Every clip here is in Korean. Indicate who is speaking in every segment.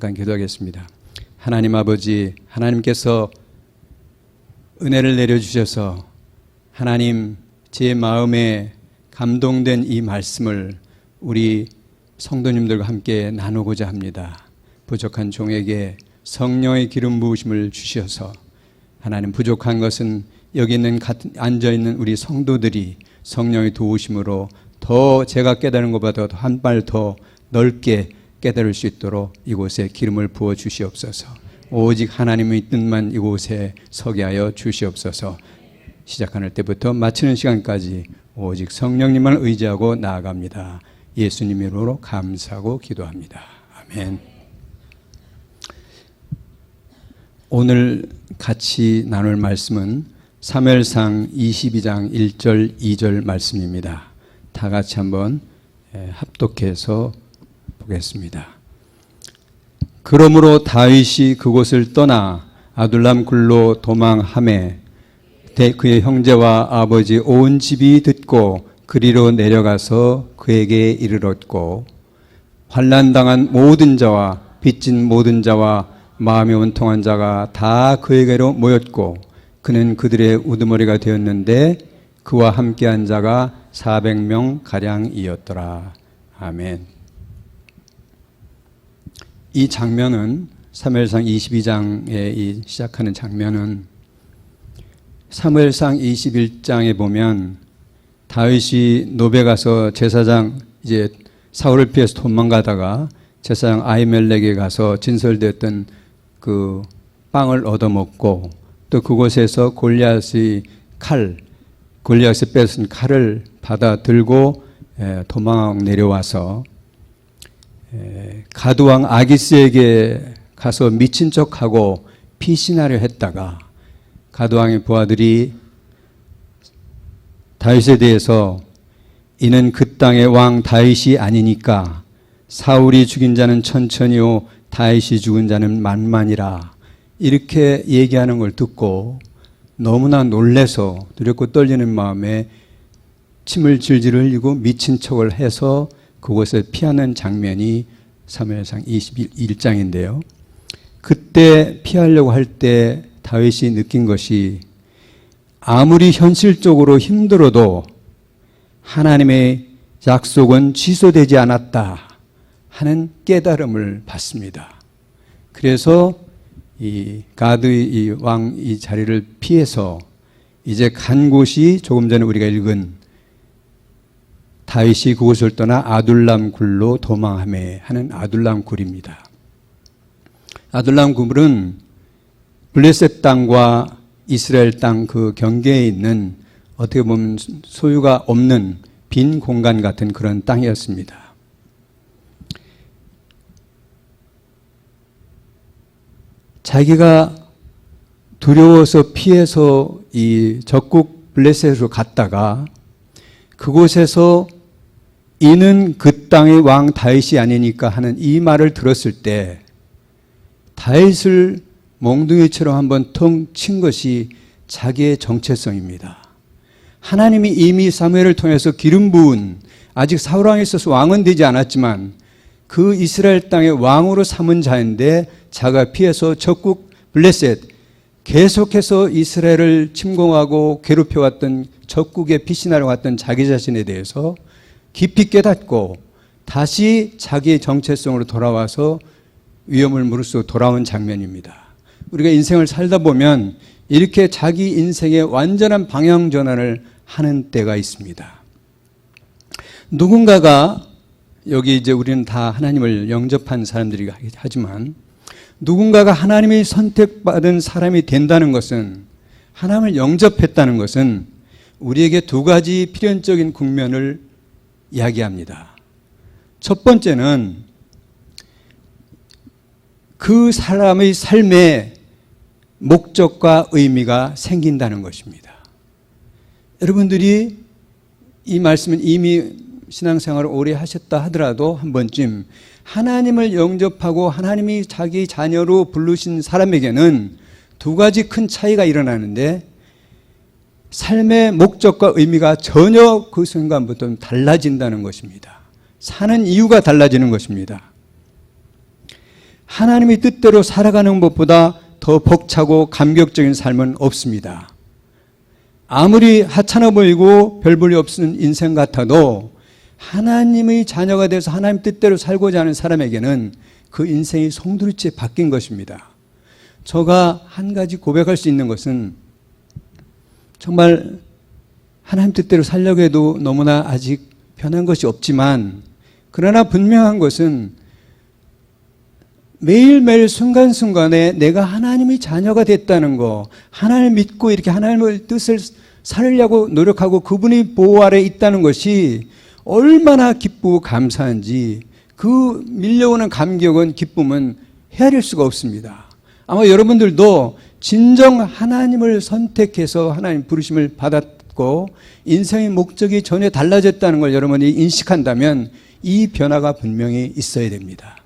Speaker 1: 잠깐 기도하겠습니다. 하나님 아버지, 하나님께서 은혜를 내려주셔서 하나님 제 마음에 감동된 이 말씀을 우리 성도님들과 함께 나누고자 합니다. 부족한 종에게 성령의 기름 부으심을 주셔서 하나님 부족한 것은 여기 있는 앉아있는 우리 성도들이 성령의 도우심으로 더 제가 깨달은 것보다 한 발 더 넓게 깨달을 수 있도록 이곳에 기름을 부어 주시옵소서. 오직 하나님의 뜻만 이곳에 서게 하여 주시옵소서. 시작하는 때부터 마치는 시간까지 오직 성령님만 의지하고 나아갑니다. 예수님 이름으로 감사하고 기도합니다. 아멘. 오늘 같이 나눌 말씀은 사무엘상 22장 1절 2절 말씀입니다. 다 같이 한번 합독해서 보겠습니다. 그러므로 다윗이 그곳을 떠나 아둘람 굴로 도망하매 그의 형제와 아버지 온 집이 듣고 그리로 내려가서 그에게 이르렀고 환난당한 모든 자와 빚진 모든 자와 마음이 온통한 자가 다 그에게로 모였고 그는 그들의 우두머리가 되었는데 그와 함께한 자가 400명 가량이었더라. 아멘. 이 장면은 사무엘상 22장에 시작하는 장면은 사무엘상 21장에 보면 다윗이 노베 가서 제사장 이제 사울을 피해서 도망가다가 제사장 아히멜렉에 가서 진설되었던 그 빵을 얻어먹고 또 그곳에서 골리앗이 뺏은 칼을 받아 들고 도망 내려와서 가드왕 아기스에게 가서 미친 척하고 피신하려 했다가 가드왕의 부하들이 다윗에 대해서 이는 그 땅의 왕 다윗이 아니니까 사울이 죽인 자는 천천히요 다윗이 죽은 자는 만만이라 이렇게 얘기하는 걸 듣고 너무나 놀래서 두렵고 떨리는 마음에 침을 질질 흘리고 미친 척을 해서 그곳을 피하는 장면이 사무엘상 21장인데요. 그때 피하려고 할 때 다윗이 느낀 것이 아무리 현실적으로 힘들어도 하나님의 약속은 취소되지 않았다 하는 깨달음을 받습니다. 그래서 이 가드의 이 왕 이 자리를 피해서 이제 간 곳이 조금 전에 우리가 읽은 다윗이 그곳을 떠나 아둘람 굴로 도망하매 하는 아둘람 굴입니다. 아둘람 굴은 블레셋 땅과 이스라엘 땅 그 경계에 있는 어떻게 보면 소유가 없는 빈 공간 같은 그런 땅이었습니다. 자기가 두려워서 피해서 이 적국 블레셋으로 갔다가 그곳에서 이는 그 땅의 왕 다윗이 아니니까 하는 이 말을 들었을 때 다윗을 몽둥이처럼 한번 텅 친 것이 자기의 정체성입니다. 하나님이 이미 사무엘을 통해서 기름 부은 아직 사울 왕에 있어서 왕은 되지 않았지만 그 이스라엘 땅의 왕으로 삼은 자인데 자가 피해서 적국 블레셋 계속해서 이스라엘을 침공하고 괴롭혀왔던 적국에 피신하러 왔던 자기 자신에 대해서 깊이 깨닫고 다시 자기의 정체성으로 돌아와서 위험을 무릅쓰고 돌아온 장면입니다. 우리가 인생을 살다 보면 이렇게 자기 인생의 완전한 방향 전환을 하는 때가 있습니다. 누군가가 여기 이제 우리는 다 하나님을 영접한 사람들이 하지만 누군가가 하나님이 선택받은 사람이 된다는 것은 하나님을 영접했다는 것은 우리에게 두 가지 필연적인 국면을 이야기합니다. 첫 번째는 그 사람의 삶에 목적과 의미가 생긴다는 것입니다. 여러분들이 이 말씀은 이미 신앙생활을 오래 하셨다 하더라도 한 번쯤 하나님을 영접하고 하나님이 자기 자녀로 부르신 사람에게는 두 가지 큰 차이가 일어나는데 삶의 목적과 의미가 전혀 그 순간부터 달라진다는 것입니다. 사는 이유가 달라지는 것입니다. 하나님의 뜻대로 살아가는 것보다 더 벅차고 감격적인 삶은 없습니다. 아무리 하찮아 보이고 별 볼일 없는 인생 같아도 하나님의 자녀가 돼서 하나님 뜻대로 살고자 하는 사람에게는 그 인생이 송두리째 바뀐 것입니다. 제가 한 가지 고백할 수 있는 것은 정말 하나님 뜻대로 살려고 해도 너무나 아직 변한 것이 없지만, 그러나 분명한 것은 매일매일 순간순간에 내가 하나님의 자녀가 됐다는 거, 하나님을 믿고 이렇게 하나님의 뜻을 살려고 노력하고 그분의 보호 아래 있다는 것이 얼마나 기쁘고 감사한지, 그 밀려오는 감격은, 기쁨은 헤아릴 수가 없습니다. 아마 여러분들도 진정 하나님을 선택해서 하나님 부르심을 받았고 인생의 목적이 전혀 달라졌다는 걸 여러분이 인식한다면 이 변화가 분명히 있어야 됩니다.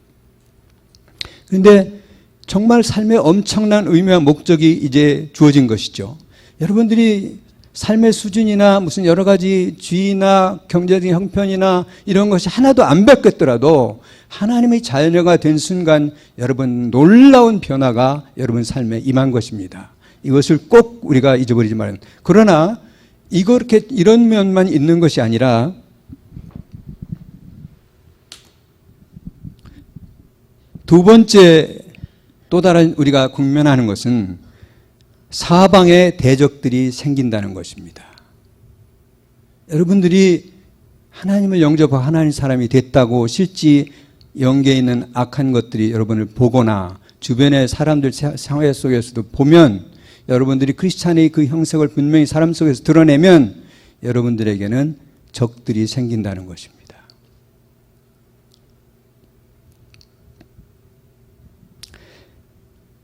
Speaker 1: 그런데 정말 삶에 엄청난 의미와 목적이 이제 주어진 것이죠. 여러분들이 삶의 수준이나 무슨 여러 가지 지위나 경제적인 형편이나 이런 것이 하나도 안 바뀌었더라도 하나님의 자녀가 된 순간 여러분 놀라운 변화가 여러분 삶에 임한 것입니다. 이것을 꼭 우리가 잊어버리지 말아요. 그러나 이렇게 이런 면만 있는 것이 아니라 두 번째 또 다른 우리가 국면하는 것은 사방에 대적들이 생긴다는 것입니다. 여러분들이 하나님을 영접하고 하나님 사람이 됐다고 실제 영계에 있는 악한 것들이 여러분을 보거나 주변의 사람들 사회 속에서도 보면, 여러분들이 크리스찬의 그 형색을 분명히 사람 속에서 드러내면 여러분들에게는 적들이 생긴다는 것입니다.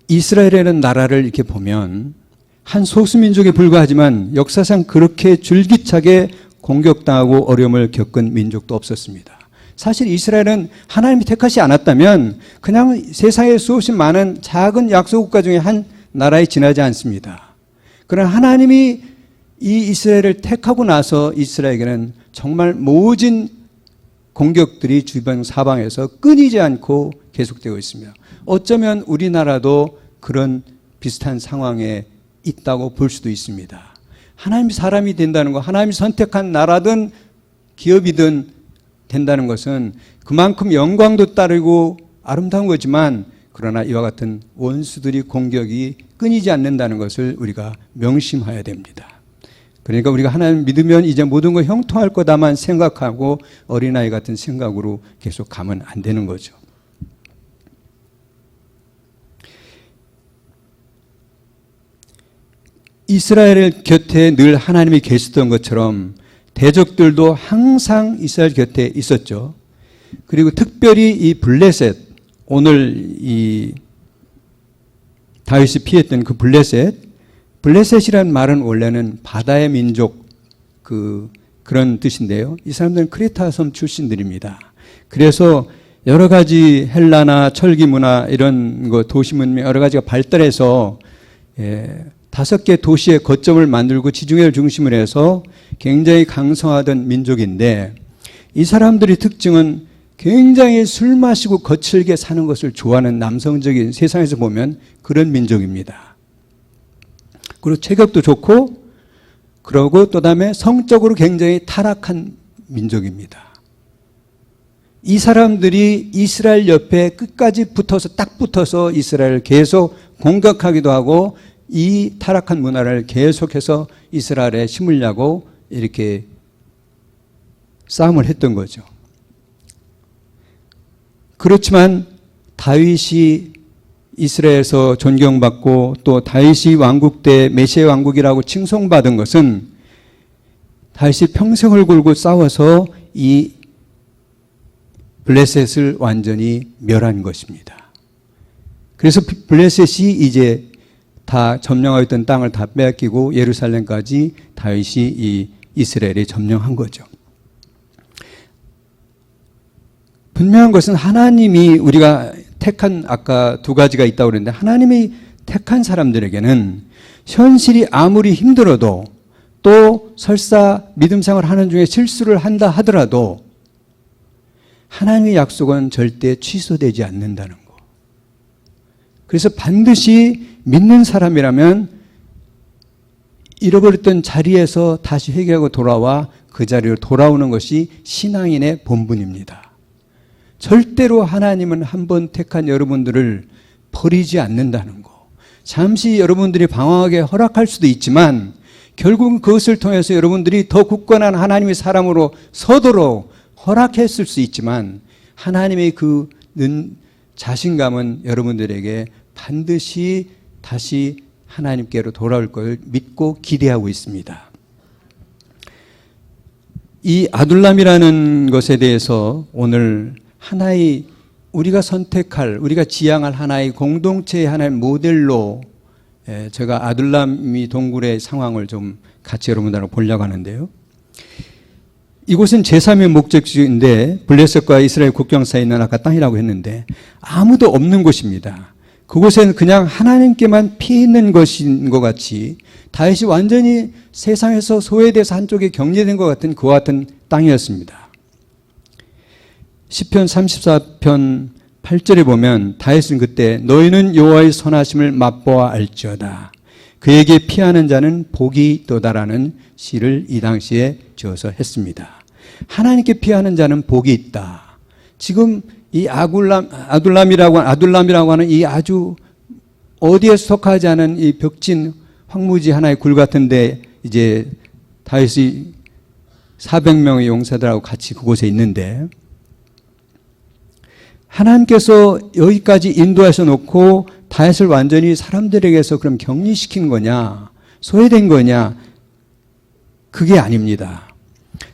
Speaker 1: 이스라엘이라는 나라를 이렇게 보면 한 소수민족에 불과하지만 역사상 그렇게 줄기차게 공격당하고 어려움을 겪은 민족도 없었습니다. 사실 이스라엘은 하나님이 택하지 않았다면 그냥 세상에 수없이 많은 작은 약소국가 중에 한 나라에 지나지 않습니다. 그러나 하나님이 이 이스라엘을 택하고 나서 이스라엘에게는 정말 모진 공격들이 주변 사방에서 끊이지 않고 계속되고 있습니다. 어쩌면 우리나라도 그런 비슷한 상황에 있다고 볼 수도 있습니다. 하나님이 사람이 된다는 것, 하나님이 선택한 나라든 기업이든 된다는 것은 그만큼 영광도 따르고 아름다운 거지만, 그러나 이와 같은 원수들이 공격이 끊이지 않는다는 것을 우리가 명심해야 됩니다. 그러니까 우리가 하나님 믿으면 이제 모든 거 형통할 거다만 생각하고 어린아이 같은 생각으로 계속 가면 안 되는 거죠. 이스라엘 곁에 늘 하나님이 계셨던 것처럼 대적들도 항상 이스라엘 곁에 있었죠. 그리고 특별히 이 블레셋, 오늘 이 다윗이 피했던 그 블레셋이라는 말은 원래는 바다의 민족 그런 뜻인데요. 이 사람들은 크레타 섬 출신들입니다. 그래서 여러 가지 헬라나 철기 문화 이런 거 도시 문명 여러 가지가 발달해서 5개 도시의 거점을 만들고 지중해를 중심으로 해서 굉장히 강성하던 민족인데, 이 사람들의 특징은 굉장히 술 마시고 거칠게 사는 것을 좋아하는 남성적인, 세상에서 보면 그런 민족입니다. 그리고 체격도 좋고, 그러고 또 다음에 성적으로 굉장히 타락한 민족입니다. 이 사람들이 이스라엘 옆에 끝까지 딱 붙어서 이스라엘을 계속 공격하기도 하고 이 타락한 문화를 계속해서 이스라엘에 심으려고 이렇게 싸움을 했던 거죠. 그렇지만 다윗이 이스라엘에서 존경받고 또 다윗이 왕국 때 메시아 왕국이라고 칭송받은 것은 다윗이 평생을 걸고 싸워서 이 블레셋을 완전히 멸한 것입니다. 그래서 블레셋이 이제 다 점령하고 있던 땅을 다 빼앗기고 예루살렘까지 다윗이 이 이스라엘에 점령한 거죠. 분명한 것은 하나님이 우리가 택한, 아까 2가지가 있다고 그랬는데, 하나님이 택한 사람들에게는 현실이 아무리 힘들어도 또 설사 믿음 생활 하는 중에 실수를 한다 하더라도 하나님의 약속은 절대 취소되지 않는다는 거. 그래서 반드시 믿는 사람이라면 잃어버렸던 자리에서 다시 회개하고 돌아와 그 자리로 돌아오는 것이 신앙인의 본분입니다. 절대로 하나님은 한번 택한 여러분들을 버리지 않는다는 거. 잠시 여러분들이 방황하게 허락할 수도 있지만 결국은 그것을 통해서 여러분들이 더 굳건한 하나님의 사람으로 서도록 허락했을 수 있지만 하나님의 그 자신감은 여러분들에게 반드시 다시 하나님께로 돌아올 걸 믿고 기대하고 있습니다. 이 아둘람이라는 것에 대해서 오늘 하나의 우리가 선택할, 우리가 지향할 하나의 공동체의 하나의 모델로 제가 아둘람이 동굴의 상황을 좀 같이 여러분들하고 보려고 하는데요. 이곳은 제3의 목적지인데 블레셋과 이스라엘 국경 사이에 있는 아까 땅이라고 했는데 아무도 없는 곳입니다. 그곳에는 그냥 하나님께만 피해 있는 것인 것 같이 다윗이 완전히 세상에서 소외돼서 한쪽에 격리된 것 같은 그와 같은 땅이었습니다. 시편 34편 8절에 보면 다윗은 그때 너희는 여호와의 선하심을 맛보아 알지어다. 그에게 피하는 자는 복이 있도다라는 시를 이 당시에 지어서 했습니다. 하나님께 피하는 자는 복이 있다. 지금 이 아둘람이라고 하는 이 아주 어디에 속하지 않은 이 벽진 황무지 하나의 굴 같은데 이제 다윗이 400명의 용사들하고 같이 그곳에 있는데 하나님께서 여기까지 인도하셔 놓고 다윗을 완전히 사람들에게서 그럼 격리시킨 거냐, 소외된 거냐? 그게 아닙니다.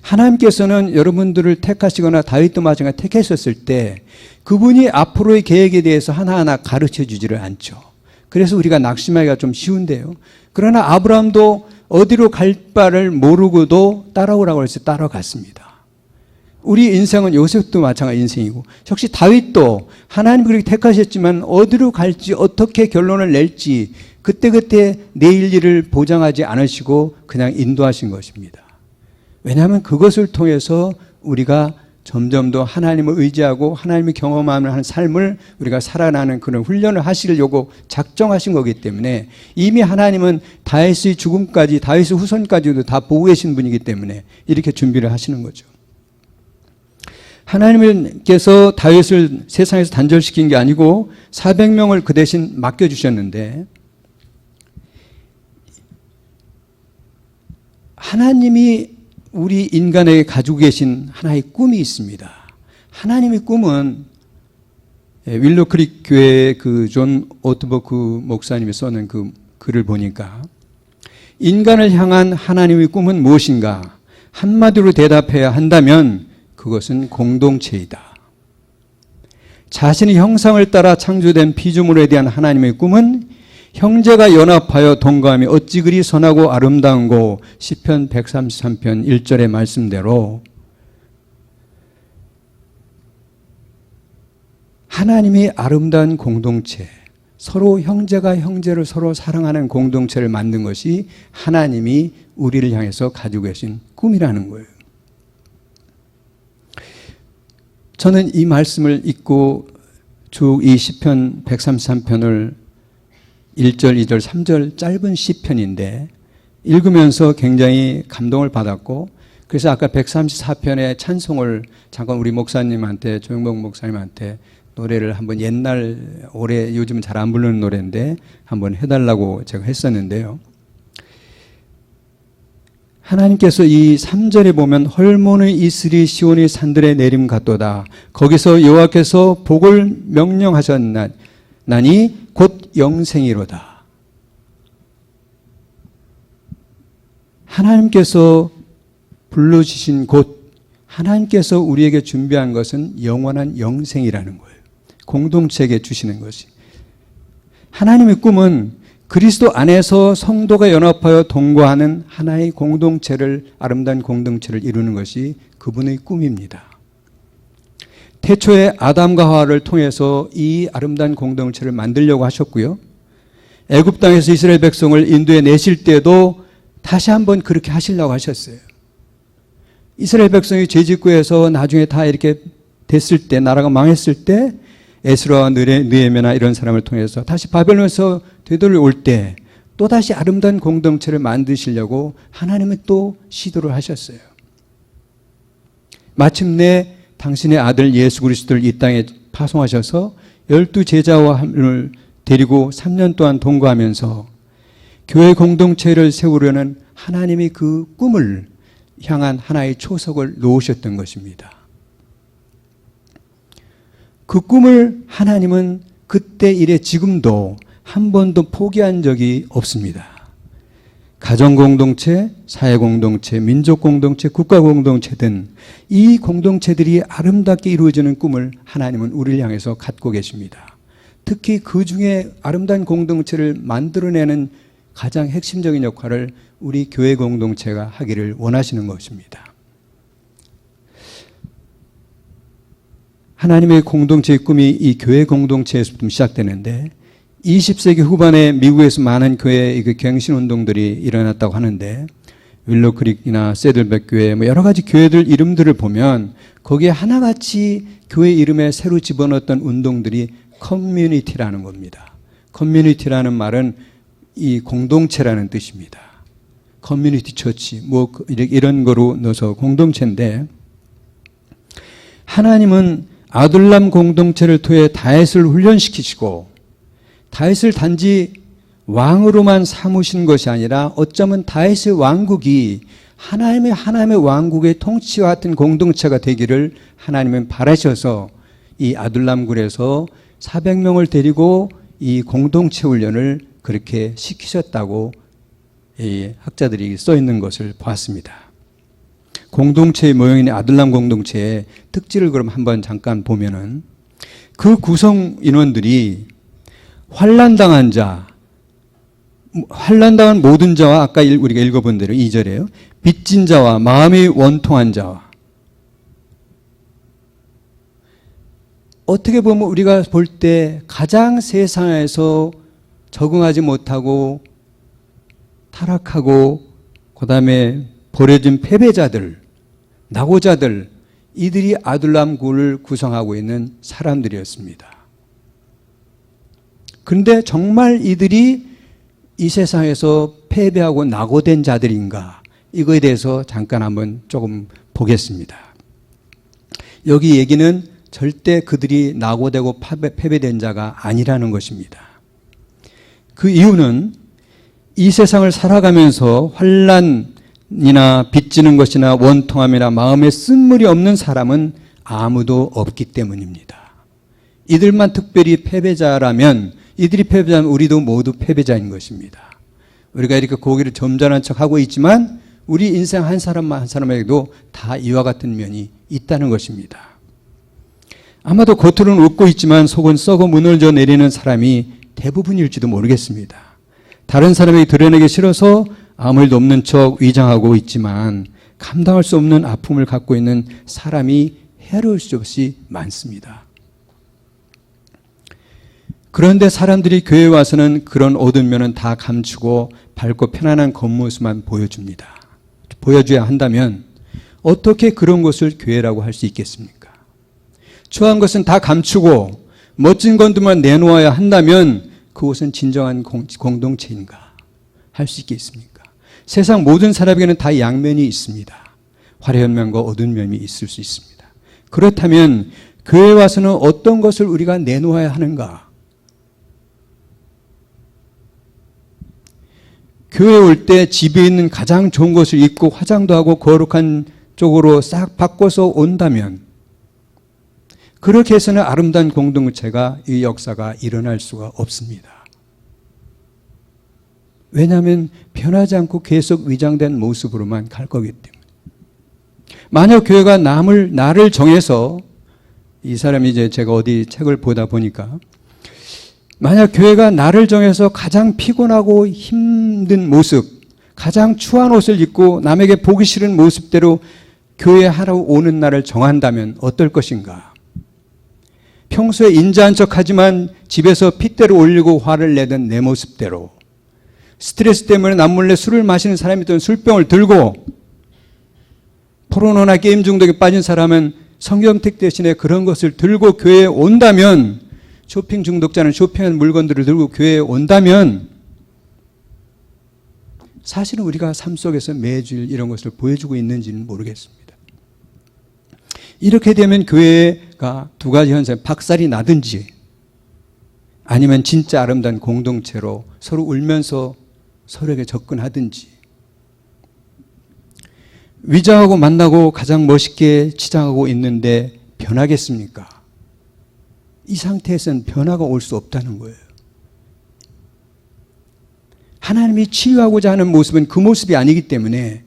Speaker 1: 하나님께서는 여러분들을 택하시거나 다윗도 마찬가지로 택하셨을 때 그분이 앞으로의 계획에 대해서 하나하나 가르쳐 주지를 않죠. 그래서 우리가 낙심하기가 좀 쉬운데요. 그러나 아브라함도 어디로 갈 바를 모르고도 따라오라고 해서 따라갔습니다. 우리 인생은 요셉도 마찬가지 인생이고 역시 다윗도 하나님 그렇게 택하셨지만 어디로 갈지 어떻게 결론을 낼지 그때그때 내일 일을 보장하지 않으시고 그냥 인도하신 것입니다. 왜냐하면 그것을 통해서 우리가 점점 더 하나님을 의지하고 하나님을 경험하는 삶을 우리가 살아나는 그런 훈련을 하시려고 작정하신 거기 때문에 이미 하나님은 다윗의 죽음까지 다윗의 후손까지도 다 보고 계신 분이기 때문에 이렇게 준비를 하시는 거죠. 하나님께서 다윗을 세상에서 단절시킨 게 아니고 400명을 그 대신 맡겨주셨는데 하나님이 우리 인간에게 가지고 계신 하나의 꿈이 있습니다. 하나님의 꿈은 윌로크릭 교회의 그 존 오트버크 목사님이 써는 그 글을 보니까 인간을 향한 하나님의 꿈은 무엇인가? 한마디로 대답해야 한다면 그것은 공동체이다. 자신의 형상을 따라 창조된 피조물에 대한 하나님의 꿈은 형제가 연합하여 동거하며 어찌 그리 선하고 아름다운고 시편 133편 1절의 말씀대로 하나님이 아름다운 공동체, 서로 형제가 형제를 서로 사랑하는 공동체를 만든 것이 하나님이 우리를 향해서 가지고 계신 꿈이라는 거예요. 저는 이 말씀을 읽고 쭉 이 시편 133편을 1절, 2절, 3절 짧은 시편인데 읽으면서 굉장히 감동을 받았고 그래서 아까 134편의 찬송을 잠깐 우리 목사님한테 조영복 목사님한테 노래를 한번 옛날 올해 요즘 잘 안 부르는 노래인데 한번 해달라고 제가 했었는데요. 하나님께서 이 3절에 보면 헐몬의 이슬이 시온의 산들에 내림 같도다. 거기서 여호와께서 복을 명령하셨나니 곧 영생이로다. 하나님께서 불러주신 곳, 하나님께서 우리에게 준비한 것은 영원한 영생이라는 거예요. 공동체에게 주시는 것이. 하나님의 꿈은 그리스도 안에서 성도가 연합하여 동거하는 하나의 공동체를, 아름다운 공동체를 이루는 것이 그분의 꿈입니다. 태초에 아담과 하와를 통해서 이 아름다운 공동체를 만들려고 하셨고요. 애굽 땅에서 이스라엘 백성을 인도에 내실 때도 다시 한번 그렇게 하시려고 하셨어요. 이스라엘 백성이 죄짓고 해서 나중에 다 이렇게 됐을 때, 나라가 망했을 때 에스라와 느헤미야나 이런 사람을 통해서 다시 바벨론에서 되돌아올 때 또다시 아름다운 공동체를 만드시려고 하나님은 또 시도를 하셨어요. 마침내 당신의 아들 예수 그리스도를 이 땅에 파송하셔서 12제자와 데리고 3년 동안 동거하면서 교회 공동체를 세우려는 하나님의 그 꿈을 향한 하나의 초석을 놓으셨던 것입니다. 그 꿈을 하나님은 그때 이래 지금도 한 번도 포기한 적이 없습니다. 가정공동체, 사회공동체, 민족공동체, 국가공동체든 이 공동체들이 아름답게 이루어지는 꿈을 하나님은 우리를 향해서 갖고 계십니다. 특히 그 중에 아름다운 공동체를 만들어내는 가장 핵심적인 역할을 우리 교회 공동체가 하기를 원하시는 것입니다. 하나님의 공동체의 꿈이 이 교회 공동체에서부터 시작되는데 20세기 후반에 미국에서 많은 교회의 갱신운동들이 일어났다고 하는데 윌로크릭이나 세들백 교회 여러 가지 교회들 이름들을 보면 거기에 하나같이 교회 이름에 새로 집어넣었던 운동들이 커뮤니티라는 겁니다. 커뮤니티라는 말은 이 공동체라는 뜻입니다. 커뮤니티 처치 이런 거로 넣어서 공동체인데 하나님은 아둘람 공동체를 통해 다윗을 훈련시키시고 다윗을 단지 왕으로만 삼으신 것이 아니라 어쩌면 다윗의 왕국이 하나님의 왕국의 통치와 같은 공동체가 되기를 하나님은 바라셔서 이 아둘람 굴에서 400명을 데리고 이 공동체 훈련을 그렇게 시키셨다고 이 학자들이 써 있는 것을 보았습니다. 공동체의 모형인 아둘람 공동체의 특질을 그럼 한번 잠깐 보면은 그 구성 인원들이 환난당한 모든 자와 아까 우리가 읽어본 대로 2절에요. 빚진 자와 마음이 원통한 자와 어떻게 보면 우리가 볼 때 가장 세상에서 적응하지 못하고 타락하고 그다음에 버려진 패배자들, 낙오자들 이들이 아둘람 굴을 구성하고 있는 사람들이었습니다. 그런데 정말 이들이 이 세상에서 패배하고 낙오된 자들인가 이거에 대해서 잠깐 한번 조금 보겠습니다. 여기 얘기는 절대 그들이 낙오되고 패배된 자가 아니라는 것입니다. 그 이유는 이 세상을 살아가면서 환난이나 빚지는 것이나 원통함이나 마음에 쓴물이 없는 사람은 아무도 없기 때문입니다. 이들만 특별히 패배자라면 이들이 패배자면 우리도 모두 패배자인 것입니다. 우리가 이렇게 고개를 점잖은 척하고 있지만 우리 인생 한 사람만 한 사람에게도 다 이와 같은 면이 있다는 것입니다. 아마도 겉으로는 웃고 있지만 속은 썩어 무너져 내리는 사람이 대부분일지도 모르겠습니다. 다른 사람에게 드러내기 싫어서 아무 일도 없는 척 위장하고 있지만 감당할 수 없는 아픔을 갖고 있는 사람이 헤아릴 수 없이 많습니다. 그런데 사람들이 교회에 와서는 그런 어두운 면은 다 감추고 밝고 편안한 겉모습만 보여줘야 한다면 어떻게 그런 것을 교회라고 할 수 있겠습니까? 추한 것은 다 감추고 멋진 것들만 내놓아야 한다면 그것은 진정한 공동체인가 할 수 있겠습니까? 세상 모든 사람에게는 다 양면이 있습니다. 화려한 면과 어두운 면이 있을 수 있습니다. 그렇다면 교회에 와서는 어떤 것을 우리가 내놓아야 하는가? 교회에 올 때 집에 있는 가장 좋은 것을 입고 화장도 하고 거룩한 쪽으로 싹 바꿔서 온다면 그렇게 해서는 아름다운 공동체가 이 역사가 일어날 수가 없습니다. 왜냐하면 변하지 않고 계속 위장된 모습으로만 갈 거기 때문에. 만약 교회가 나를 정해서 이 사람이 이제 제가 어디 책을 보다 보니까 만약 교회가 나를 정해서 가장 피곤하고 힘든 모습, 가장 추한 옷을 입고 남에게 보기 싫은 모습대로 교회 하러 오는 날을 정한다면 어떨 것인가? 평소에 인자한 척하지만 집에서 핏대를 올리고 화를 내던 내 모습대로 스트레스 때문에 남몰래 술을 마시는 사람이 있던 술병을 들고 포르노나 게임 중독에 빠진 사람은 성경책 대신에 그런 것을 들고 교회에 온다면 쇼핑 중독자는 쇼핑한 물건들을 들고 교회에 온다면 사실은 우리가 삶 속에서 매주일 이런 것을 보여주고 있는지는 모르겠습니다. 이렇게 되면 교회가 두 가지 현상, 박살이 나든지 아니면 진짜 아름다운 공동체로 서로 울면서 서로에게 접근하든지, 위장하고 만나고 가장 멋있게 치장하고 있는데 변하겠습니까? 이 상태에서는 변화가 올 수 없다는 거예요. 하나님이 치유하고자 하는 모습은 그 모습이 아니기 때문에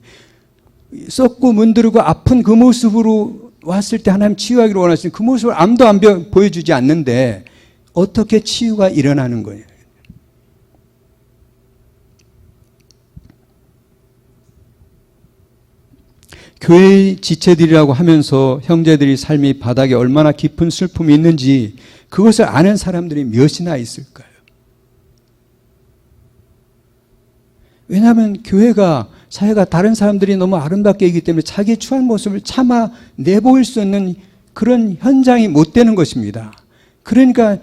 Speaker 1: 썩고 문드르고 아픈 그 모습으로 왔을 때 하나님 치유하기를 원하시는 그 모습을 아무도 안 보여주지 않는데 어떻게 치유가 일어나는 거예요? 교회의 지체들이라고 하면서 형제들이 삶이 바닥에 얼마나 깊은 슬픔이 있는지 그것을 아는 사람들이 몇이나 있을까요? 왜냐하면 교회가, 사회가 다른 사람들이 너무 아름답게 있기 때문에 자기 추한 모습을 차마 내보일 수 없는 그런 현장이 못 되는 것입니다. 그러니까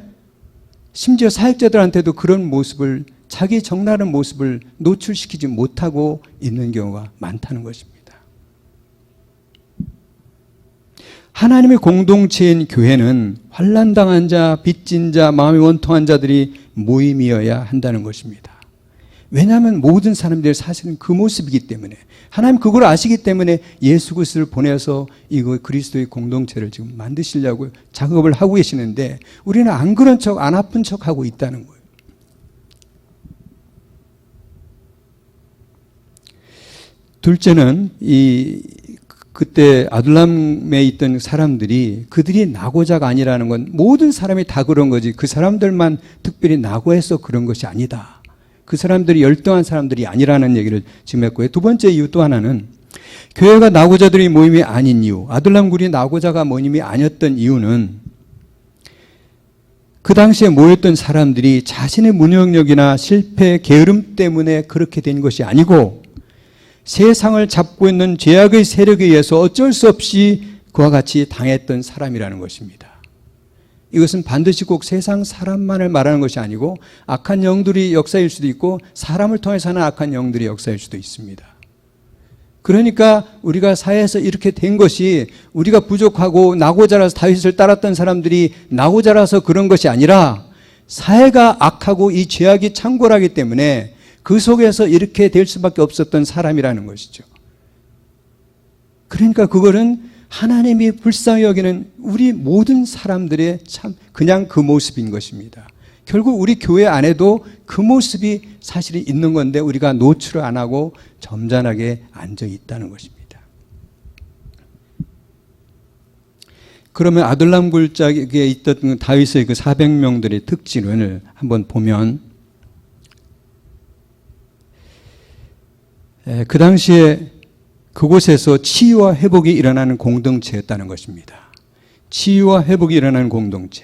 Speaker 1: 심지어 사역자들한테도 그런 모습을, 자기 적나라한 모습을 노출시키지 못하고 있는 경우가 많다는 것입니다. 하나님의 공동체인 교회는 환난당한 자, 빚진 자, 마음이 원통한 자들이 모임이어야 한다는 것입니다. 왜냐하면 모든 사람들이 사실은 그 모습이기 때문에, 하나님 그걸 아시기 때문에 예수 그리스도를 보내서 이거 그리스도의 공동체를 지금 만드시려고 작업을 하고 계시는데 우리는 안 그런 척, 안 아픈 척 하고 있다는 거예요. 둘째는 그때 아둘람에 있던 사람들이 그들이 낙오자가 아니라는 건 모든 사람이 다 그런 거지 그 사람들만 특별히 낙오해서 그런 것이 아니다. 그 사람들이 열등한 사람들이 아니라는 얘기를 지금 했고요. 두 번째 이유 또 하나는 교회가 낙오자들의 모임이 아닌 이유, 아둘람 굴이 낙오자가 모임이 아니었던 이유는 그 당시에 모였던 사람들이 자신의 무능력이나 실패, 게으름 때문에 그렇게 된 것이 아니고 세상을 잡고 있는 죄악의 세력에 의해서 어쩔 수 없이 그와 같이 당했던 사람이라는 것입니다. 이것은 반드시 꼭 세상 사람만을 말하는 것이 아니고 악한 영들이 역사일 수도 있고 사람을 통해서 하는 악한 영들이 역사일 수도 있습니다. 그러니까 우리가 사회에서 이렇게 된 것이 우리가 부족하고 낙오자라서 다윗을 따랐던 사람들이 낙오자라서 그런 것이 아니라 사회가 악하고 이 죄악이 창궐하기 때문에 그 속에서 이렇게 될 수밖에 없었던 사람이라는 것이죠. 그러니까 그거는 하나님이 불쌍히 여기는 우리 모든 사람들의 참 그냥 그 모습인 것입니다. 결국 우리 교회 안에도 그 모습이 사실이 있는 건데 우리가 노출을 안 하고 점잖하게 앉아 있다는 것입니다. 그러면 아둘람 굴짝에 있던 다윗의 그 400명들의 특징을 한번 보면 그 당시에 그곳에서 치유와 회복이 일어나는 공동체였다는 것입니다. 치유와 회복이 일어나는 공동체.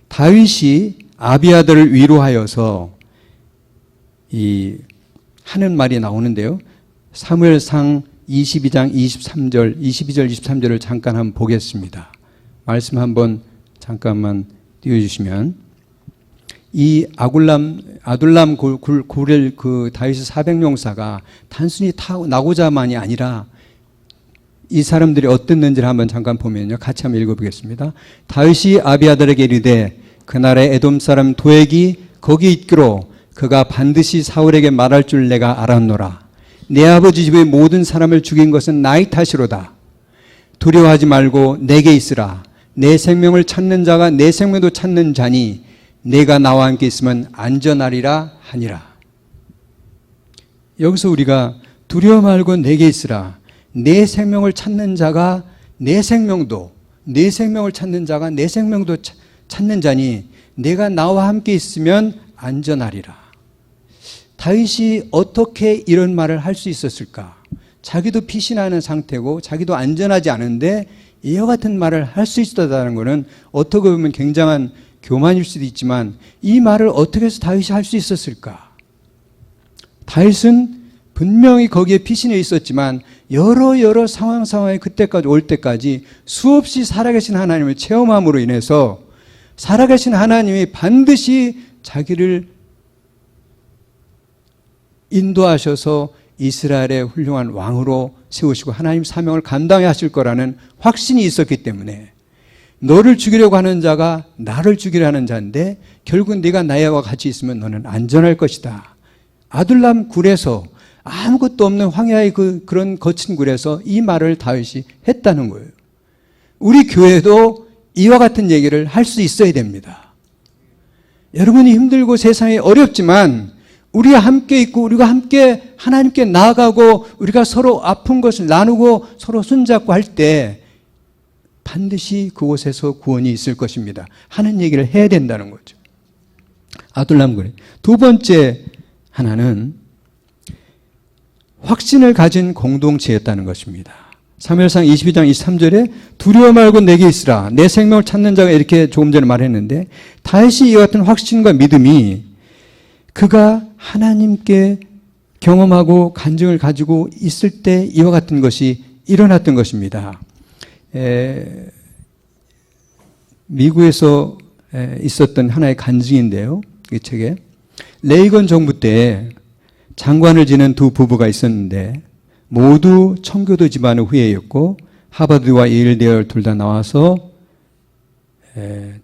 Speaker 1: 다윗이 아비아들을 위로하여서 하는 말이 나오는데요. 사무엘상 22장 23절, 23절을 잠깐 한번 보겠습니다. 말씀 한번 잠깐만 띄워주시면 이 아둘람 굴을 그 다윗의 400용사가 단순히 낙오자만이 아니라 이 사람들이 어땠는지를 한번 잠깐 보면요. 같이 한번 읽어보겠습니다. 다윗이 아비아들에게 이르되 그날의 에돔 사람 도액이 거기 있기로 그가 반드시 사울에게 말할 줄 내가 알았노라. 내 아버지 집의 모든 사람을 죽인 것은 나의 탓이로다. 두려워하지 말고 내게 있으라. 내 생명을 찾는 자가 내 생명도 찾는 자니 내가 나와 함께 있으면 안전하리라 하니라. 여기서 우리가 두려워 말고 내게 있으라. 내 생명을 찾는 자가 내 생명도, 내 생명을 찾는 자가 내 생명도 찾는 자니 내가 나와 함께 있으면 안전하리라. 다윗이 어떻게 이런 말을 할 수 있었을까? 자기도 피신하는 상태고 자기도 안전하지 않은데 이와 같은 말을 할 수 있었다는 것은 어떻게 보면 굉장한 교만일 수도 있지만 이 말을 어떻게 해서 다윗이 할 수 있었을까? 다윗은 분명히 거기에 피신해 있었지만 여러 상황에 그때까지 올 때까지 수없이 살아계신 하나님을 체험함으로 인해서 살아계신 하나님이 반드시 자기를 인도하셔서 이스라엘의 훌륭한 왕으로 세우시고 하나님 사명을 감당해 하실 거라는 확신이 있었기 때문에 너를 죽이려고 하는 자가 나를 죽이려 하는 자인데 결국 네가 나와 같이 있으면 너는 안전할 것이다. 아둘람 굴에서 아무것도 없는 황야의 그런 거친 굴에서 이 말을 다윗이 했다는 거예요. 우리 교회도 이와 같은 얘기를 할 수 있어야 됩니다. 여러분이 힘들고 세상이 어렵지만 우리가 함께 있고 우리가 함께 하나님께 나아가고 우리가 서로 아픈 것을 나누고 서로 손잡고 할 때 반드시 그곳에서 구원이 있을 것입니다 하는 얘기를 해야 된다는 거죠. 아둘람 굴에. 두 번째 하나는 확신을 가진 공동체였다는 것입니다. 사무엘상 22장 23절에 두려워 말고 내게 있으라 내 생명을 찾는 자가 이렇게 조금 전에 말했는데 다윗이 이와 같은 확신과 믿음이 그가 하나님께 경험하고 간증을 가지고 있을 때 이와 같은 것이 일어났던 것입니다. 미국에서 있었던 하나의 간증인데요. 이 책에 레이건 정부 때 장관을 지낸 두 부부가 있었는데 모두 청교도 집안의 후예였고 하버드와 예일 대학을 둘 다 나와서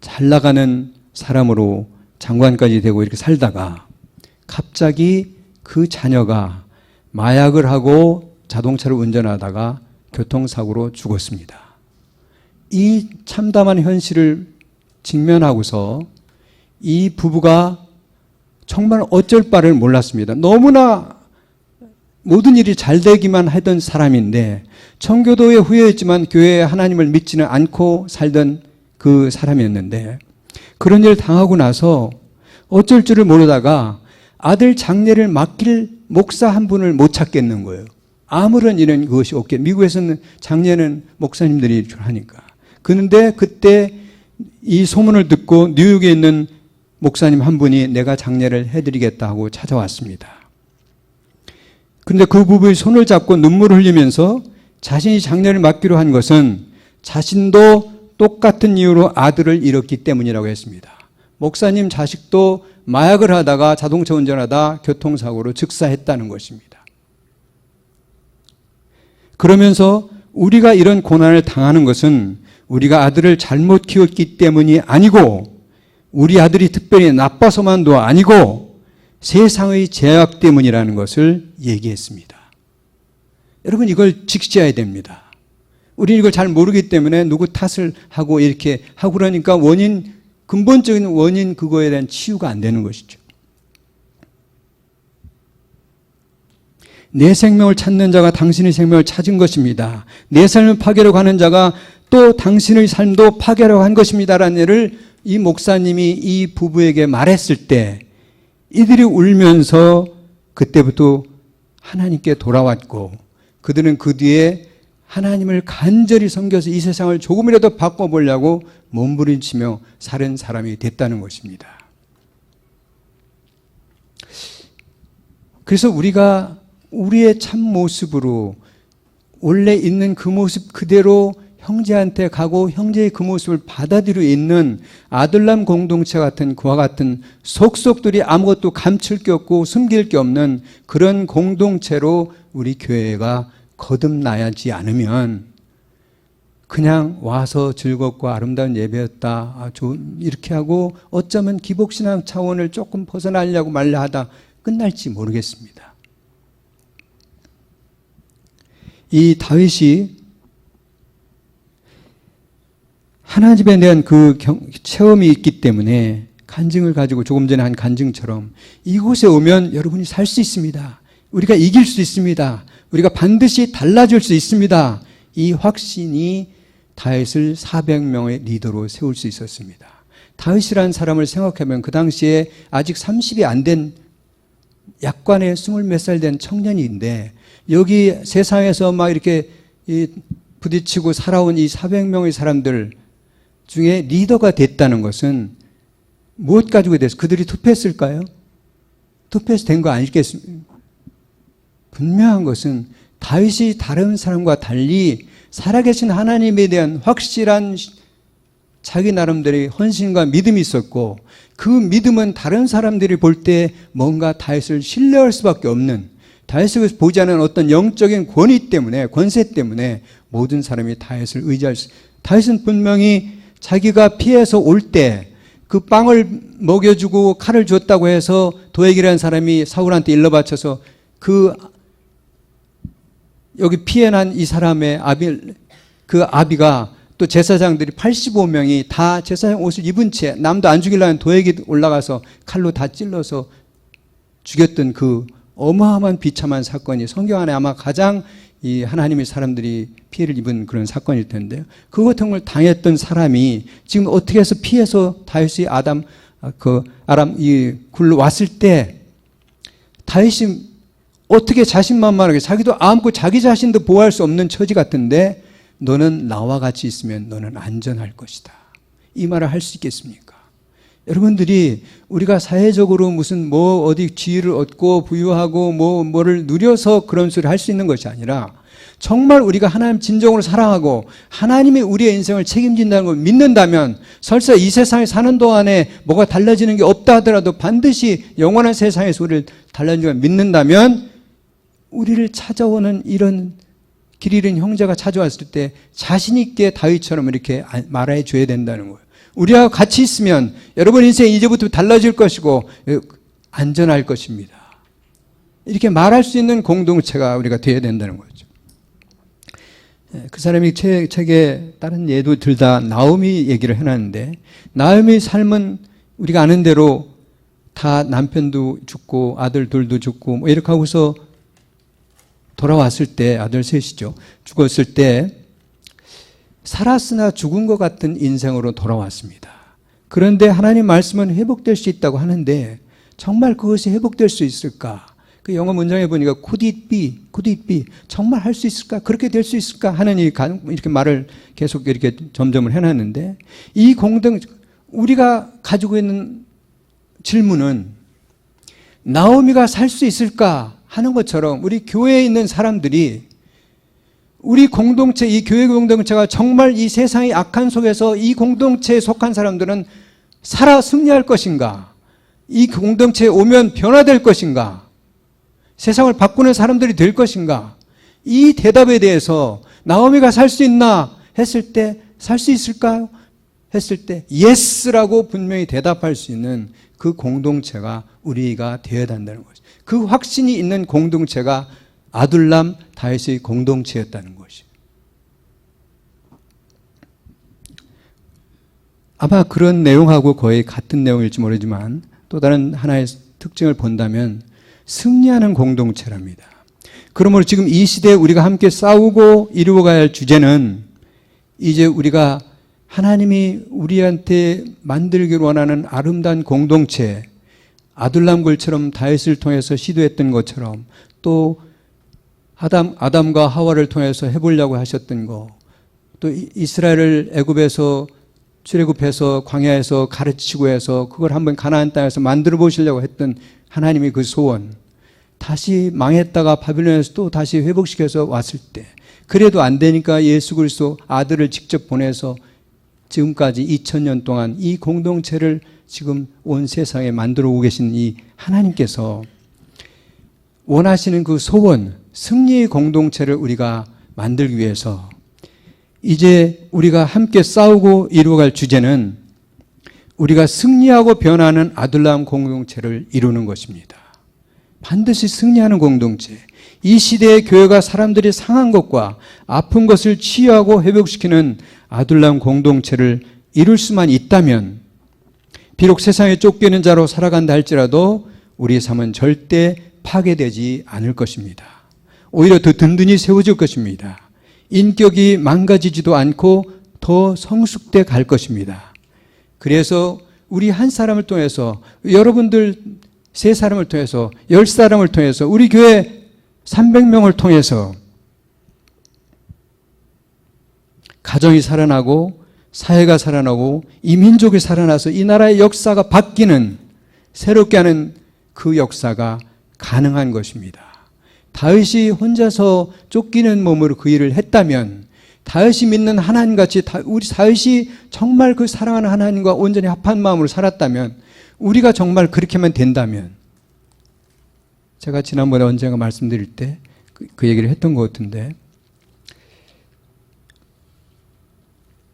Speaker 1: 잘 나가는 사람으로 장관까지 되고 이렇게 살다가 갑자기 그 자녀가 마약을 하고 자동차를 운전하다가 교통사고로 죽었습니다. 이 참담한 현실을 직면하고서 이 부부가 정말 어쩔 바를 몰랐습니다. 너무나 모든 일이 잘 되기만 하던 사람인데 청교도의 후예였지만 교회에 하나님을 믿지는 않고 살던 그 사람이었는데 그런 일을 당하고 나서 어쩔 줄을 모르다가 아들 장례를 맡길 목사 한 분을 못 찾겠는 거예요. 아무런 일은 그것이 없게. 미국에서는 장례는 목사님들이 주로 하니까. 그런데 그때 이 소문을 듣고 뉴욕에 있는 목사님 한 분이 내가 장례를 해드리겠다 하고 찾아왔습니다. 그런데 그 부부의 손을 잡고 눈물을 흘리면서 자신이 장례를 맡기로 한 것은 자신도 똑같은 이유로 아들을 잃었기 때문이라고 했습니다. 목사님 자식도 마약을 하다가 자동차 운전하다 교통사고로 즉사했다는 것입니다. 그러면서 우리가 이런 고난을 당하는 것은 우리가 아들을 잘못 키웠기 때문이 아니고 우리 아들이 특별히 나빠서만도 아니고 세상의 제약 때문이라는 것을 얘기했습니다. 여러분 이걸 직시해야 됩니다. 우리는 이걸 잘 모르기 때문에 누구 탓을 하고 이렇게 하고 그러니까 근본적인 원인 그거에 대한 치유가 안 되는 것이죠. 내 생명을 찾는 자가 당신의 생명을 찾은 것입니다. 내 삶을 파괴하려고 하는 자가 또 당신의 삶도 파괴하려고 한 것입니다라는 일을 이 목사님이 이 부부에게 말했을 때 이들이 울면서 그때부터 하나님께 돌아왔고 그들은 그 뒤에 하나님을 간절히 섬겨서 이 세상을 조금이라도 바꿔보려고 몸부림치며 사는 사람이 됐다는 것입니다. 그래서 우리가 우리의 참 모습으로 원래 있는 그 모습 그대로 형제한테 가고 형제의 그 모습을 받아들이고 있는 아둘람 공동체 같은 그와 같은 속속들이 아무것도 감출 게 없고 숨길 게 없는 그런 공동체로 우리 교회가 거듭나야지 않으면 그냥 와서 즐겁고 아름다운 예배였다. 이렇게 하고 어쩌면 기복신앙 차원을 조금 벗어나려고 말려 하다 끝날지 모르겠습니다. 이 다윗이 하나님에 대한 그 체험이 있기 때문에 간증을 가지고 조금 전에 한 간증처럼 이곳에 오면 여러분이 살 수 있습니다. 우리가 이길 수 있습니다. 우리가 반드시 달라질 수 있습니다. 이 확신이 다윗을 400명의 리더로 세울 수 있었습니다. 다윗이라는 사람을 생각하면 그 당시에 아직 30이 안 된 약관에 20몇 살 된 청년인데 여기 세상에서 막 이렇게 부딪히고 살아온 이 400명의 사람들 중에 리더가 됐다는 것은 무엇 가지고 됐어요? 그들이 투표했을까요? 투표해서 된 거 아니겠습니까? 분명한 것은 다윗이 다른 사람과 달리 살아계신 하나님에 대한 확실한 자기 나름대로의 헌신과 믿음이 있었고, 그 믿음은 다른 사람들이 볼 때 뭔가 다윗을 신뢰할 수밖에 없는, 다윗을 보지 않은 어떤 영적인 권위 때문에, 권세 때문에 모든 사람이 다윗을 의지할 수. 다윗은 분명히 자기가 피해서 올 때 그 빵을 먹여주고 칼을 줬다고 해서 도액이라는 사람이 사울한테 일러 바쳐서 그 여기 피해 난 이 사람의 그 아비가 또 제사장들이 85명이 다 제사장 옷을 입은 채 남도 안 죽이려는 도액이 올라가서 칼로 다 찔러서 죽였던 그 어마어마한 비참한 사건이 성경 안에 아마 가장 이 하나님의 사람들이 피해를 입은 그런 사건일 텐데요. 그 같은 걸 당했던 사람이 지금 어떻게 해서 피해서 다윗이 아람 이 굴로 왔을 때 다윗이 어떻게 자신만만하게 자기도 아무고 자기 자신도 보호할 수 없는 처지 같은데 너는 나와 같이 있으면 너는 안전할 것이다. 이 말을 할 수 있겠습니까? 여러분들이 우리가 사회적으로 무슨 어디 지위를 얻고 부유하고 뭐를 누려서 그런 소리를 할 수 있는 것이 아니라 정말 우리가 하나님 진정으로 사랑하고 하나님이 우리의 인생을 책임진다는 걸 믿는다면 설사 이 세상에 사는 동안에 뭐가 달라지는 게 없다 하더라도 반드시 영원한 세상에서 우리를 달라지는 걸 믿는다면 우리를 찾아오는 이런 길 잃은 형제가 찾아왔을 때 자신 있게 다윗처럼 이렇게 말해 줘야 된다는 거예요. 우리와 같이 있으면 여러분 인생이 이제부터 달라질 것이고 안전할 것입니다. 이렇게 말할 수 있는 공동체가 우리가 되어야 된다는 거죠. 그 사람이 책에 다른 예도 들다 나오미 얘기를 해놨는데 나오미의 삶은 우리가 아는 대로 다 남편도 죽고 아들 둘도 죽고 뭐 이렇게 하고서 돌아왔을 때 아들 셋이죠. 죽었을 때 살았으나 죽은 것 같은 인생으로 돌아왔습니다. 그런데 하나님 말씀은 회복될 수 있다고 하는데 정말 그것이 회복될 수 있을까? 그 영어 문장에 보니까 could it be? 정말 할 수 있을까? 그렇게 될 수 있을까? 하는 이렇게 말을 계속 이렇게 점점을 해놨는데 이 우리가 가지고 있는 질문은 나오미가 살 수 있을까? 하는 것처럼 우리 교회에 있는 사람들이 우리 공동체, 이 교회 공동체가 정말 이 세상의 악한 속에서 이 공동체에 속한 사람들은 살아 승리할 것인가? 이 공동체에 오면 변화될 것인가? 세상을 바꾸는 사람들이 될 것인가? 이 대답에 대해서 나오미가 살 수 있나? 했을 때 살 수 있을까요? 했을 때 예스라고 분명히 대답할 수 있는 그 공동체가 우리가 되어야 한다는 것이죠. 그 확신이 있는 공동체가 아둘람 다윗의 공동체였다는 것이죠. 아마 그런 내용하고 거의 같은 내용일지 모르지만 또 다른 하나의 특징을 본다면 승리하는 공동체랍니다. 그러므로 지금 이 시대에 우리가 함께 싸우고 이루어가야 할 주제는 이제 우리가 하나님이 우리한테 만들기를 원하는 아름다운 공동체, 아둘람 굴처럼 다윗을 통해서 시도했던 것처럼 또 아담과 하와를 통해서 해보려고 하셨던 거, 또 이스라엘을 애굽에서 출애굽해서 광야에서 가르치고 해서 그걸 한번 가나안 땅에서 만들어 보시려고 했던 하나님의 그 소원, 다시 망했다가 바빌론에서 또 다시 회복시켜서 왔을 때 그래도 안 되니까 예수 그리스도 아들을 직접 보내서 지금까지 2000년 동안 이 공동체를 지금 온 세상에 만들어 오고 계신 이 하나님께서 원하시는 그 소원, 승리의 공동체를 우리가 만들기 위해서 이제 우리가 함께 싸우고 이루어갈 주제는 우리가 승리하고 변하는 아둘람 공동체를 이루는 것입니다. 반드시 승리하는 공동체. 이 시대의 교회가 사람들이 상한 것과 아픈 것을 치유하고 회복시키는 아둘람 공동체를 이룰 수만 있다면 비록 세상에 쫓기는 자로 살아간다 할지라도 우리의 삶은 절대 파괴되지 않을 것입니다. 오히려 더 든든히 세워질 것입니다. 인격이 망가지지도 않고 더 성숙돼 갈 것입니다. 그래서 우리 한 사람을 통해서 여러분들 3사람을 통해서 10사람을 통해서 우리 교회 300명을 통해서 가정이 살아나고 사회가 살아나고 이 민족이 살아나서 이 나라의 역사가 바뀌는 새롭게 하는 그 역사가 가능한 것입니다. 다윗이 혼자서 쫓기는 몸으로 그 일을 했다면 다윗이 믿는 하나님같이 우리 다윗이 정말 그 사랑하는 하나님과 온전히 합한 마음으로 살았다면, 우리가 정말 그렇게만 된다면, 제가 지난번에 언젠가 말씀드릴 때 그 얘기를 했던 것 같은데,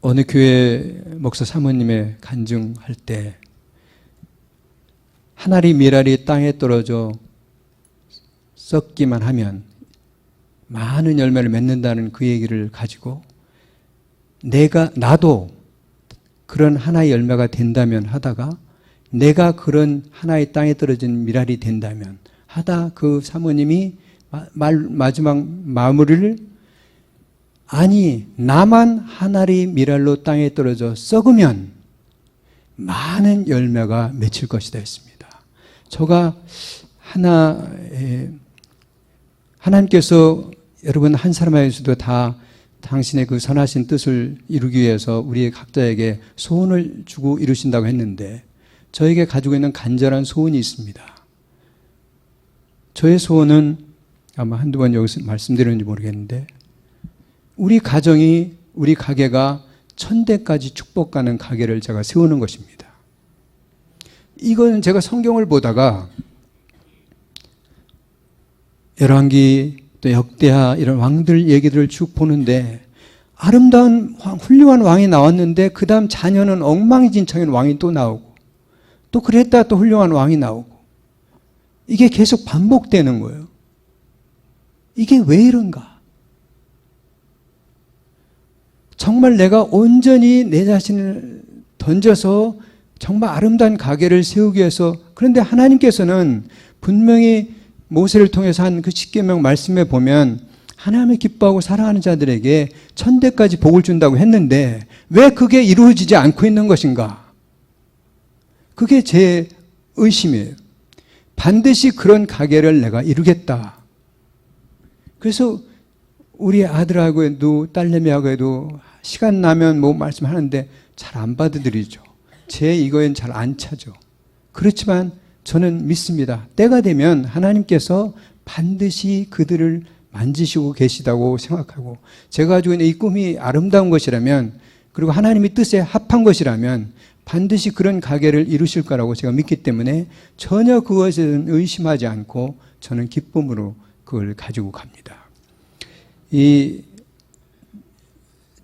Speaker 1: 어느 교회 목사 사모님의 간증할 때 한 알이 밀알이 땅에 떨어져 썩기만 하면 많은 열매를 맺는다는 그 얘기를 가지고, 나도 그런 하나의 열매가 된다면 하다가, 내가 그런 하나의 땅에 떨어진 밀알이 된다면 하다, 그 사모님이 마지막 마무리를, 아니 나만 한 알이 밀알로 땅에 떨어져 썩으면 많은 열매가 맺힐 것이다 했습니다. 저가 하나님께서 여러분 한 사람에게서도 다 당신의 그 선하신 뜻을 이루기 위해서 우리 각자에게 소원을 주고 이루신다고 했는데, 저에게 가지고 있는 간절한 소원이 있습니다. 저의 소원은 아마 한두 번 여기서 말씀드렸는지 모르겠는데, 우리 가정이, 우리 가게가 천대까지 축복가는 가게를 제가 세우는 것입니다. 이건 제가 성경을 보다가 열왕기 또 역대하 이런 왕들 얘기들을 쭉 보는데, 아름다운 훌륭한 왕이 나왔는데 그 다음 자녀는 엉망진창인 왕이 또 나오고, 또 그랬다 또 훌륭한 왕이 나오고, 이게 계속 반복되는 거예요. 이게 왜 이런가? 정말 내가 온전히 내 자신을 던져서 정말 아름다운 가게를 세우기 위해서, 그런데 하나님께서는 분명히 모세를 통해서 한 그 십계명 말씀에 보면 하나님을 기뻐하고 사랑하는 자들에게 천대까지 복을 준다고 했는데, 왜 그게 이루어지지 않고 있는 것인가? 그게 제 의심이에요. 반드시 그런 가게를 내가 이루겠다. 그래서 우리 아들하고도 딸내미하고도 시간 나면 뭐 말씀하는데 잘 안 받아들이죠. 제 이거엔 잘 안 차죠. 그렇지만 저는 믿습니다. 때가 되면 하나님께서 반드시 그들을 만지시고 계시다고 생각하고, 제가 가지고 있는 이 꿈이 아름다운 것이라면, 그리고 하나님의 뜻에 합한 것이라면 반드시 그런 가게를 이루실 거라고 제가 믿기 때문에 전혀 그것에는 의심하지 않고 저는 기쁨으로 그걸 가지고 갑니다.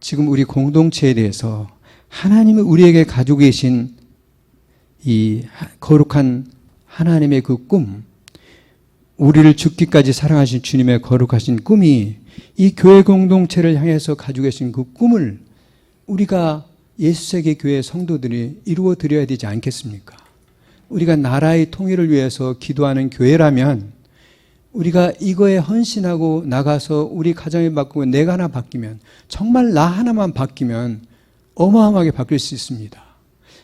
Speaker 1: 지금 우리 공동체에 대해서 하나님이 우리에게 가지고 계신 이 거룩한 하나님의 그 꿈, 우리를 죽기까지 사랑하신 주님의 거룩하신 꿈이 이 교회 공동체를 향해서 가지고 계신 그 꿈을 우리가 예수세계 교회 성도들이 이루어 드려야 되지 않겠습니까? 우리가 나라의 통일을 위해서 기도하는 교회라면 우리가 이거에 헌신하고 나가서 우리 가정이 바꾸고 내가 하나 바뀌면, 정말 나 하나만 바뀌면 어마어마하게 바뀔 수 있습니다.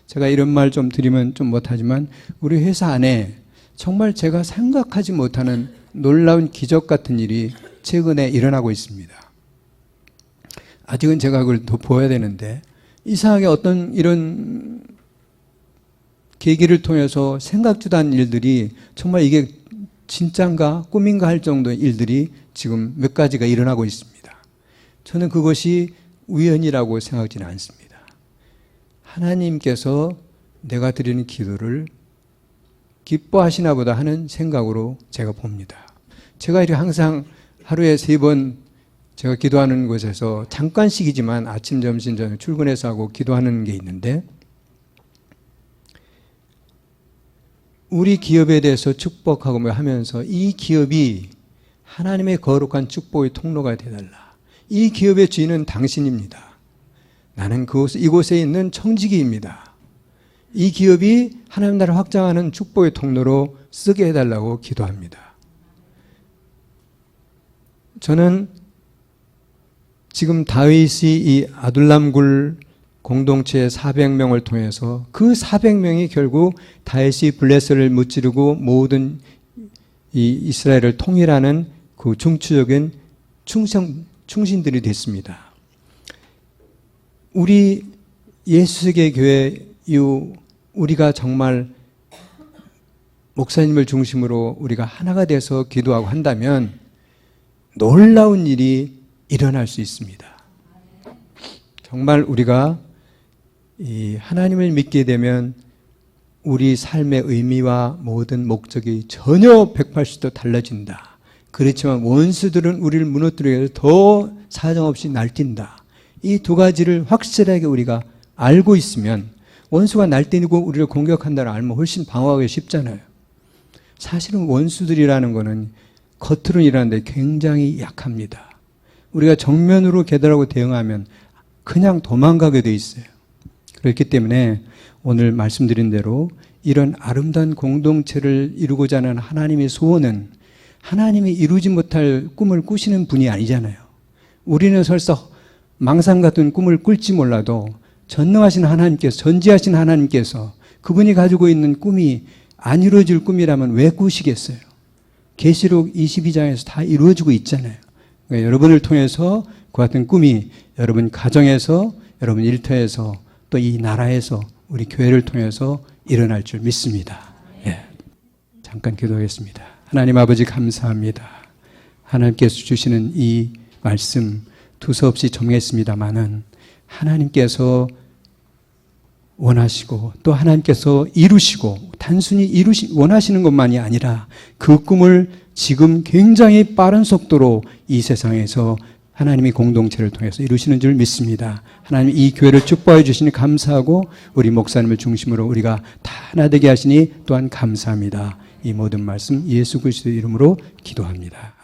Speaker 1: 제가 이런 말 좀 드리면 좀 못하지만, 우리 회사 안에 정말 제가 생각하지 못하는 놀라운 기적 같은 일이 최근에 일어나고 있습니다. 아직은 제가 그걸 더 보여야 되는데, 이상하게 어떤 이런 계기를 통해서 생각지도 않은 일들이, 정말 이게 진짠가 꿈인가 할 정도의 일들이 지금 몇 가지가 일어나고 있습니다. 저는 그것이 우연이라고 생각지는 않습니다. 하나님께서 내가 드리는 기도를 기뻐하시나 보다 하는 생각으로 제가 봅니다. 제가 이렇게 항상 하루에 3번 제가 기도하는 곳에서 잠깐씩이지만 아침, 점심, 저녁 출근해서 하고 기도하는 게 있는데, 우리 기업에 대해서 축복하고 하면서 이 기업이 하나님의 거룩한 축복의 통로가 되달라. 이 기업의 주인은 당신입니다. 나는 이곳에 있는 청지기입니다. 이 기업이 하나님 나라를 확장하는 축복의 통로로 쓰게 해달라고 기도합니다. 저는 지금 다윗이 이 아둘람굴 공동체 400명을 통해서 그 400명이 결국 다윗이 블레셋을 무찌르고 모든 이 이스라엘을 통일하는 그 중추적인 충신들이 됐습니다. 우리 예수세계 교회 우리가 정말 목사님을 중심으로 우리가 하나가 돼서 기도하고 한다면 놀라운 일이 일어날 수 있습니다. 정말 우리가 이 하나님을 믿게 되면 우리 삶의 의미와 모든 목적이 전혀 180도 달라진다. 그렇지만 원수들은 우리를 무너뜨리기 위해서 더 사정없이 날뛴다. 이 두 가지를 확실하게 우리가 알고 있으면 원수가 날뛰고 우리를 공격한다는 알면 훨씬 방어하기 쉽잖아요. 사실은 원수들이라는 거는 겉으로는 일하는데 굉장히 약합니다. 우리가 정면으로 걔들하고 대응하면 그냥 도망가게 돼 있어요. 그렇기 때문에 오늘 말씀드린 대로 이런 아름다운 공동체를 이루고자 하는 하나님의 소원은 하나님이 이루지 못할 꿈을 꾸시는 분이 아니잖아요. 우리는 설사 망상 같은 꿈을 꿀지 몰라도 전능하신 하나님께서, 전지하신 하나님께서 그분이 가지고 있는 꿈이 안 이루어질 꿈이라면 왜 꾸시겠어요? 계시록 22장에서 다 이루어지고 있잖아요. 그러니까 여러분을 통해서 그 같은 꿈이 여러분 가정에서, 여러분 일터에서, 또 이 나라에서, 우리 교회를 통해서 일어날 줄 믿습니다. 예. 잠깐 기도하겠습니다. 하나님 아버지 감사합니다. 하나님께서 주시는 이 말씀 두서없이 정했습니다마는 하나님께서 원하시고 또 하나님께서 이루시고 단순히 원하시는 것만이 아니라 그 꿈을 지금 굉장히 빠른 속도로 이 세상에서 하나님이 공동체를 통해서 이루시는 줄 믿습니다. 하나님 이 교회를 축복해 주시니 감사하고 우리 목사님을 중심으로 우리가 다 하나 되게 하시니 또한 감사합니다. 이 모든 말씀 예수 그리스도의 이름으로 기도합니다.